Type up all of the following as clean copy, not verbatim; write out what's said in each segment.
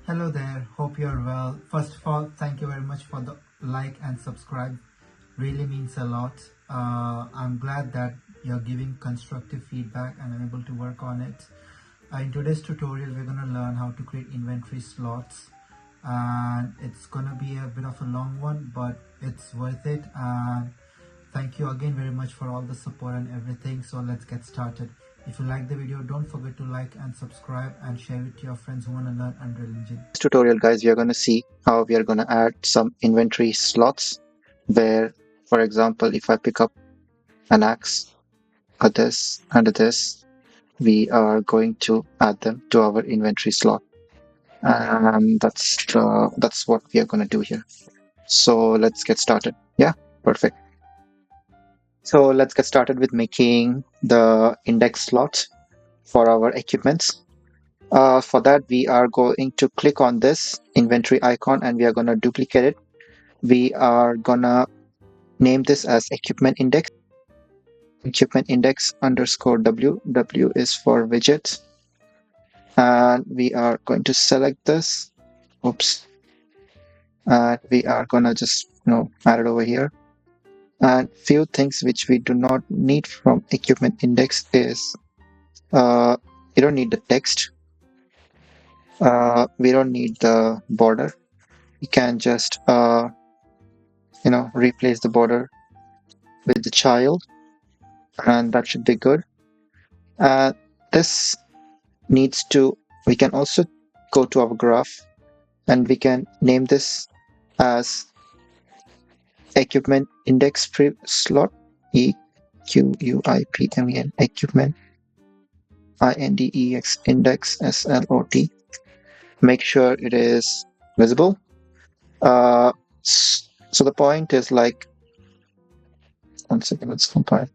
Hello there, hope you're well. First of all, thank you very much for the like and subscribe. Really means a lot. I'm glad that you're giving constructive feedback and I'm able to work on it. In today's tutorial, we're going to learn how to create inventory slots. And it's going to be a bit of a long one, but it's worth it. And thank you again very much for all the support and everything. So let's get started. If you like the video, don't forget to like and subscribe and share it to your friends who want to learn Unreal Engine. This tutorial, guys, we are going to see how we are going to add some inventory slots where, for example, if I pick up an axe, a this and a this, we are going to add them to our inventory slot. And that's what we are going to do here. So let's get started. Yeah, perfect. So let's get started with making the index slot for our equipments. For that, we are going to click on this inventory icon and we are going to duplicate it. We are going to name this as equipment index underscore W. W is for widget. And we are going to select this. Oops. And we are going to just add it over here. And few things which we do not need from equipment index is you don't need the text. We don't need the border. You can just replace the border with the child, and that should be good. This needs to, we can also go to our graph and we can name this as equipment index slot, EQUIPMEN, equipment INDEX index SLOT. Make sure it is visible. So the point is like, one second, let's compile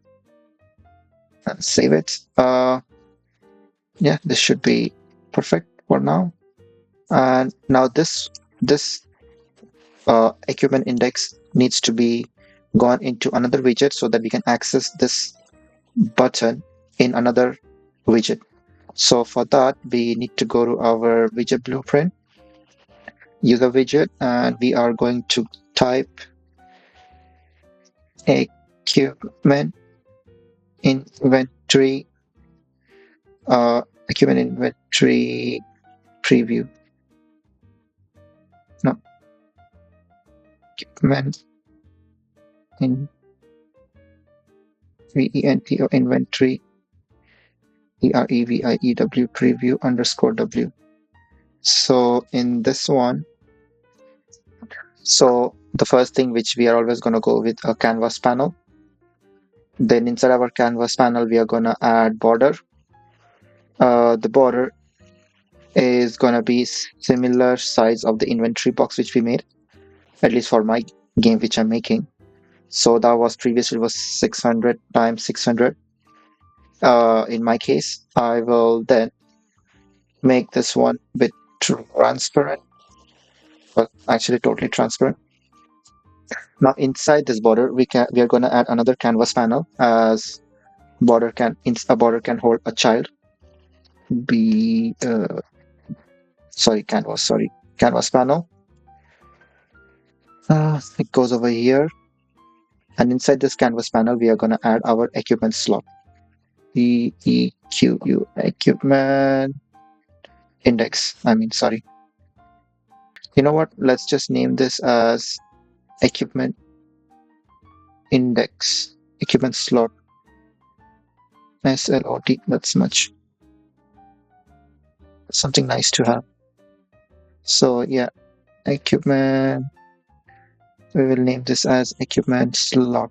and save it. Yeah, this should be perfect for now. And now this equipment index needs to be gone into another widget so that we can access this button in another widget. So for that, we need to go to our widget blueprint, user widget, and we are going to type equipment inventory preview. No, equipment in VENT inventory PREVIEW preview underscore W. So in this one, so the first thing which we are always going to go with a canvas panel. Then inside our canvas panel, we are going to add border. The border is going to be similar size of the inventory box which we made, at least for my game which I'm making. So that was previously was 600 times 600. In my case, I will then make this one a bit transparent, but actually totally transparent. Now inside this border, we are going to add another canvas panel, as a border can hold a child. Canvas panel. It goes over here, and inside this canvas panel, we are going to add our equipment slot. EEQU equipment index. You know what? Let's just name this as equipment index, equipment slot, SLOT. That's much. Something nice to have. So yeah, equipment. We will name this as equipment slot.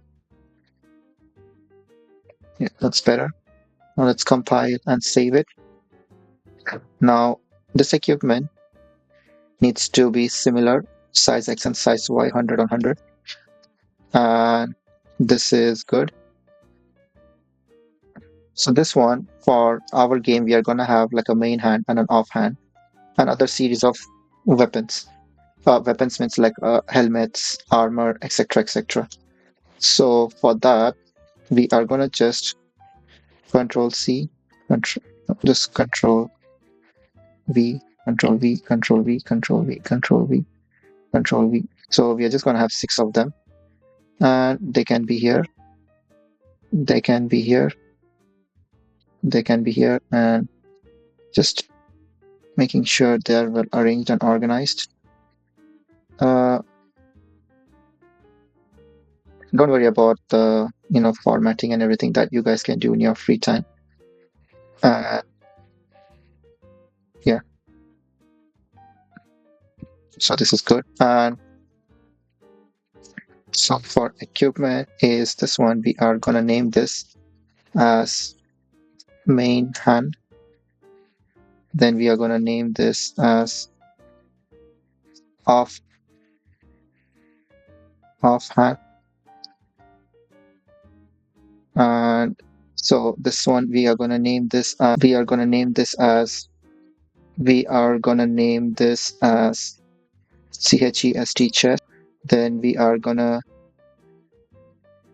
Yeah, that's better. Now let's compile and save it. Now this equipment needs to be similar, size X and size Y, 100 on 100. And this is good. So this one, for our game, we are going to have like a main hand and an off hand, and other series of weapons. Weapons means like helmets, armor, etc., etc. So for that, we are going to just Control C, Control V, Control V, Control V, Control V, Control V, Control V. So we are just going to have 6 of them, and they can be here, they can be here, they can be here, and just making sure they are well arranged and organized. Don't worry about the formatting and everything that you guys can do in your free time. Yeah, so this is good. And so for equipment is this one. We are gonna name this as main hand. Then we are gonna name this as off hand. And so this one we are gonna name this as CHEST chest. Then we are gonna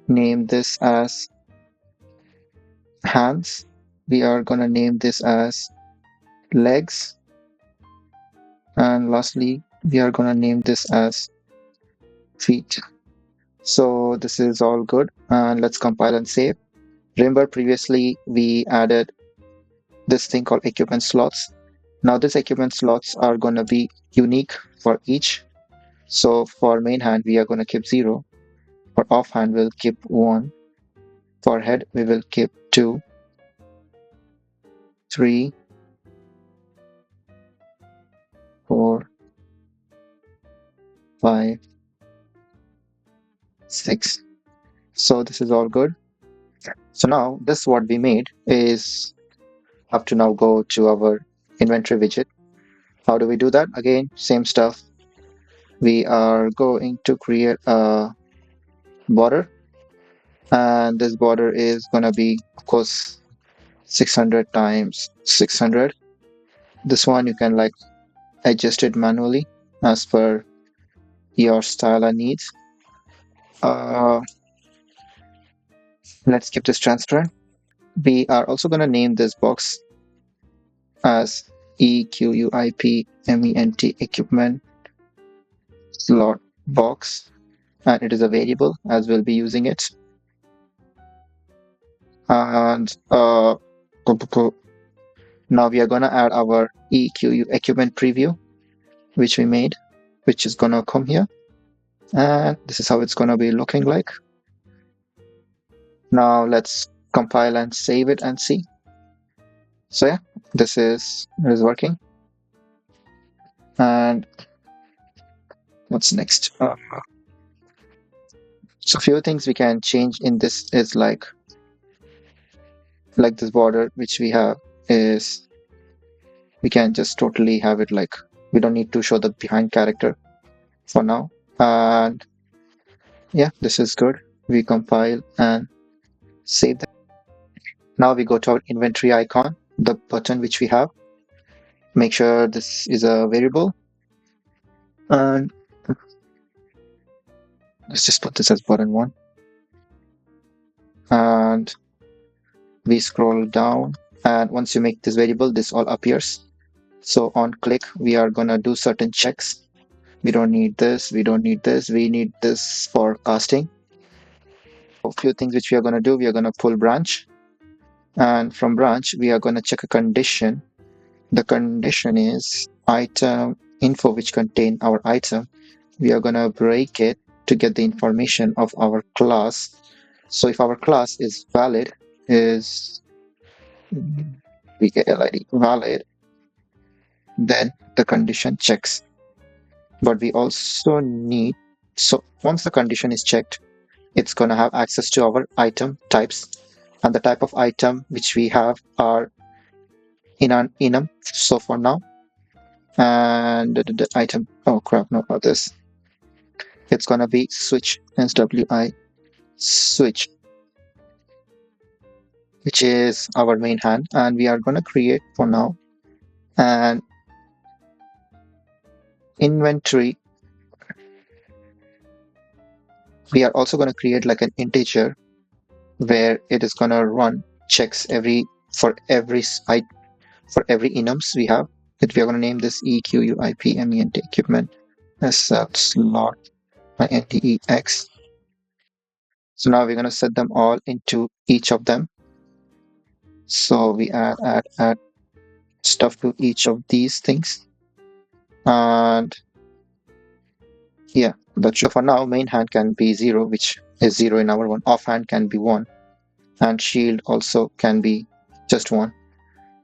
name this as hands. We are gonna name this as legs. And lastly, we are gonna name this as feet. So this is all good, and let's compile and save. Remember previously we added this thing called equipment slots. Now these equipment slots are gonna be unique for each. So for main hand we are gonna keep 0. For off hand we'll keep 1. For head we will keep 2, 3, 4, 5, 6. So this is all good. So now this what we made is have to now go to our inventory widget. How do we do that? Again, same stuff. We are going to create a border, and this border is gonna be, of course, 600 times 600. This one you can like adjust it manually as per your style and needs. Let's keep this transparent. We are also gonna name this box as EQUIPMENT equipment slot box, and it is a variable as we'll be using it. And now we are gonna add our EQU equipment preview, which we made, which is gonna come here, and this is how it's gonna be looking like. Now let's compile and save it and see. So yeah, this is working. And what's next? So a few things we can change in this is like this border which we have is we can just totally have it like we don't need to show the behind character for now. And yeah, this is good. We compile and save that. Now we go to our inventory icon, the button which we have. Make sure this is a variable, and let's just put this as button 1. And we scroll down, and once you make this variable, this all appears. So on click, we are gonna do certain checks. We don't need this, we don't need this, we need this for casting. A few things which we are gonna do, we are gonna pull branch, and from branch, we are gonna check a condition. The condition is item info which contain our item. We are gonna break it to get the information of our class. So if our class is valid, is VKLID valid, then the condition checks. But we also need, so once the condition is checked, it's gonna have access to our item types, and the type of item which we have are enum. So for now, and the item, oh crap, no, not this. It's gonna be switch, SWI switch, which is our main hand, and we are gonna create for now an inventory. We are also gonna create like an integer where it is gonna run checks for every enums we have. we are going to name this EQUIPMENT equipment SL slot INTEX. So now we're going to set them all into each of them. So we add stuff to each of these things. And yeah, that's true. For now, main hand can be 0, which is 0 in our one. Offhand can be 1. And shield also can be just 1.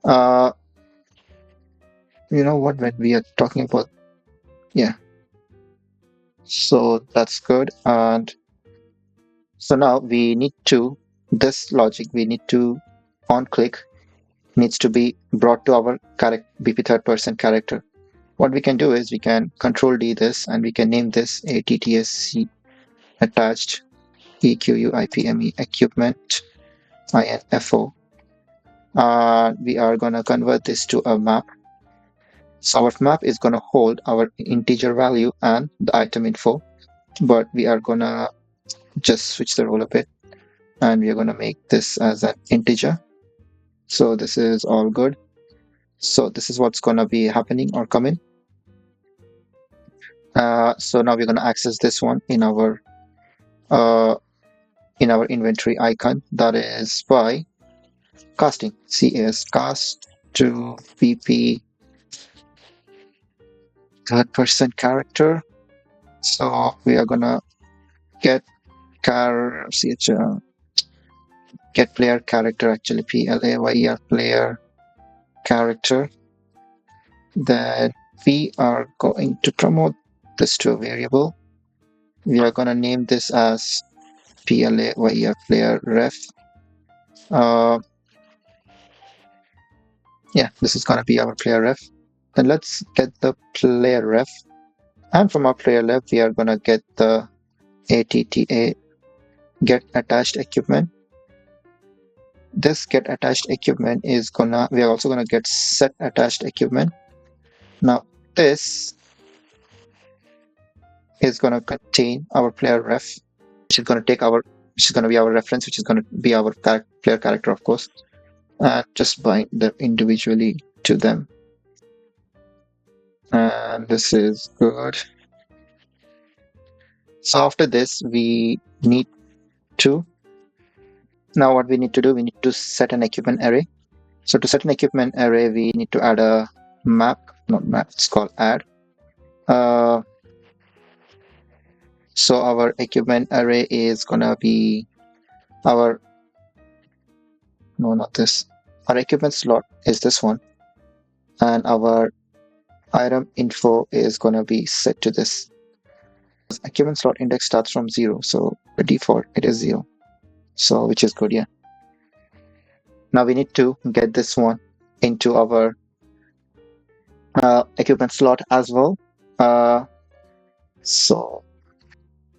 Uh, you know what, when we are talking about, yeah, so that's good. And so now we need to, this logic, we need to on click needs to be brought to our BP third person character. What we can do is we can control D this and we can name this ATTSC attached EQUIPME equipment INFO. We are going to convert this to a map. So our map is going to hold our integer value and the item info, but we are going to just switch the role a bit and we are going to make this as an integer. So this is all good. So this is what's going to be happening or coming. So now we're going to access this one in our inventory icon, that is by casting CAS cast to BP third person character. So we are gonna get get player character, actually PLAYER player character. Then we are going to promote this to a variable. We are gonna name this as PLAYER player ref. Yeah, this is gonna be our player ref. Then let's get the player ref, and from our player ref we are gonna get the ATTA get attached equipment. This get attached equipment is we are also gonna get set attached equipment. Now this is gonna contain our player ref, which is gonna be our reference, which is gonna be our player character, of course, and just bind them individually to them. And this is good. So after this, we need to, now what we need to do, we need to set an equipment array. So to set an equipment array, we need to add a map, not map, it's called add. So our equipment array is gonna be our, no, not this. Our equipment slot is this one. And our item info is gonna be set to this. Equipment slot index starts from 0. So by default, it is 0. So which is good, yeah. Now we need to get this one into our equipment slot as well.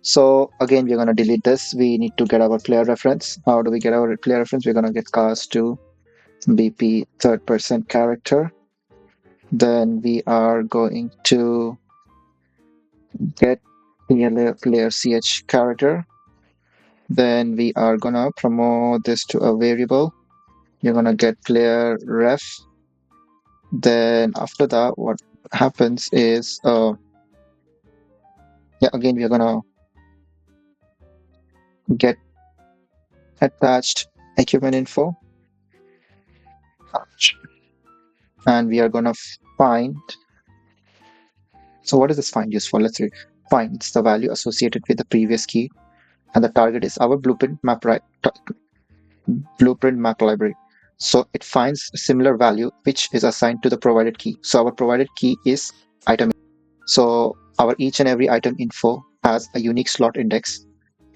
So again, we're going to delete this. We need to get our player reference. How do we get our player reference? We're going to get cast to BP third person character. Then we are going to get player ch character. Then we are going to promote this to a variable. You're going to get player ref. Then after that, what happens is, again, we're going to get attached equipment info. And we are going to find. So what is this find used for? Let's see. Find, it's the value associated with the previous key, and the target is our blueprint map library. So it finds a similar value which is assigned to the provided key. So our provided key is item. So our each and every item info has a unique slot index,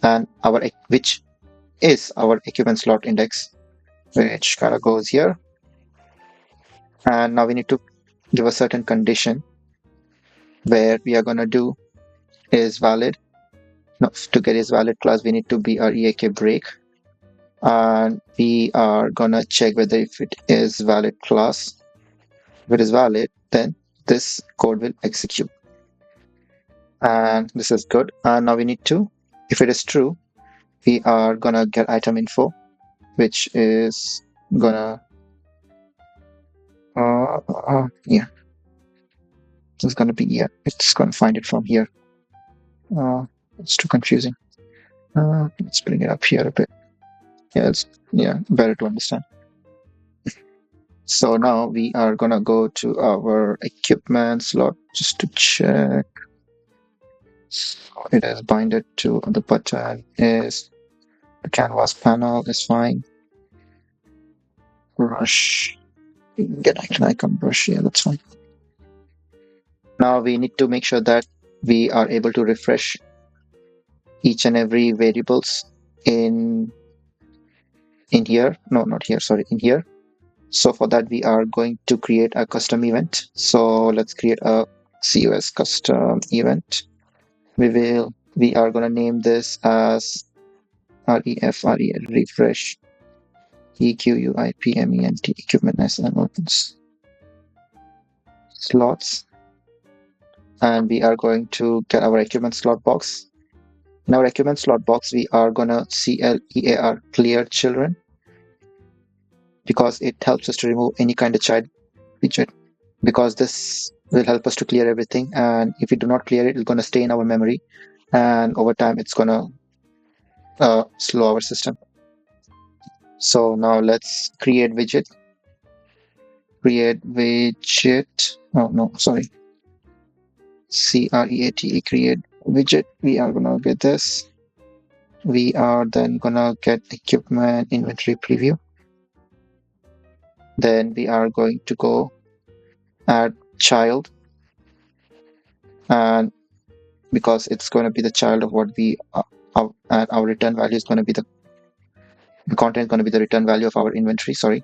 and which is our equipment slot index, which kind of goes here. And now we need to give a certain condition where we are going to do is valid. No, to get is valid class, we need to be our EAK break. And we are going to check whether if it is valid class. If it is valid, then this code will execute. And this is good. And now we need to, if it is true, we are going to get item info, which is going to, yeah. It's going to be here. It's going to find it from here. Uh, it's too confusing. Let's bring it up here a bit. Yeah, it's better to understand. So now we are gonna go to our equipment slot just to check. So it is binded to the button. Is the canvas panel is fine. Brush. Get an icon brush. Yeah, that's fine. Now we need to make sure that we are able to refresh each and every variables in here. No, not here. Sorry, in here. So for that, we are going to create a custom event. So let's create a COS custom event. We are gonna name this as refresh equipment equipment and opens slots, and we are going to get our equipment slot box. In our equipment slot box, we are gonna clear children because it helps us to remove any kind of child widget, because this will help us to clear everything, and if we do not clear it, it's gonna stay in our memory, and over time it's gonna slow our system. So now let's create widget. Create widget. Oh no, sorry. create widget. We are gonna get this. We are then gonna get equipment inventory preview. Then we are going to go add child, and because it's going to be the child of what we and our return value is going to be the content is going to be the return value of our inventory. Sorry,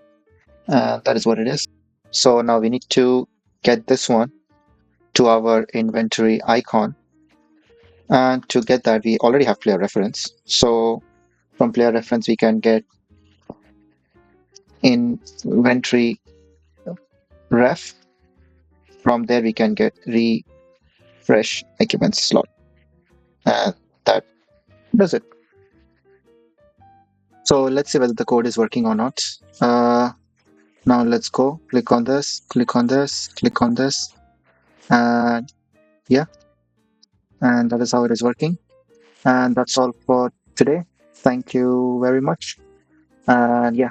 that is what it is. So now we need to get this one to our inventory icon, and to get that we already have player reference. So from player reference we can get inventory ref. From there we can get refresh equipment slot, and that does it. So let's see whether the code is working or not. Now let's go. Click on this, click on this, click on this, and yeah, and that is how it is working. And that's all for today. Thank you very much. And yeah.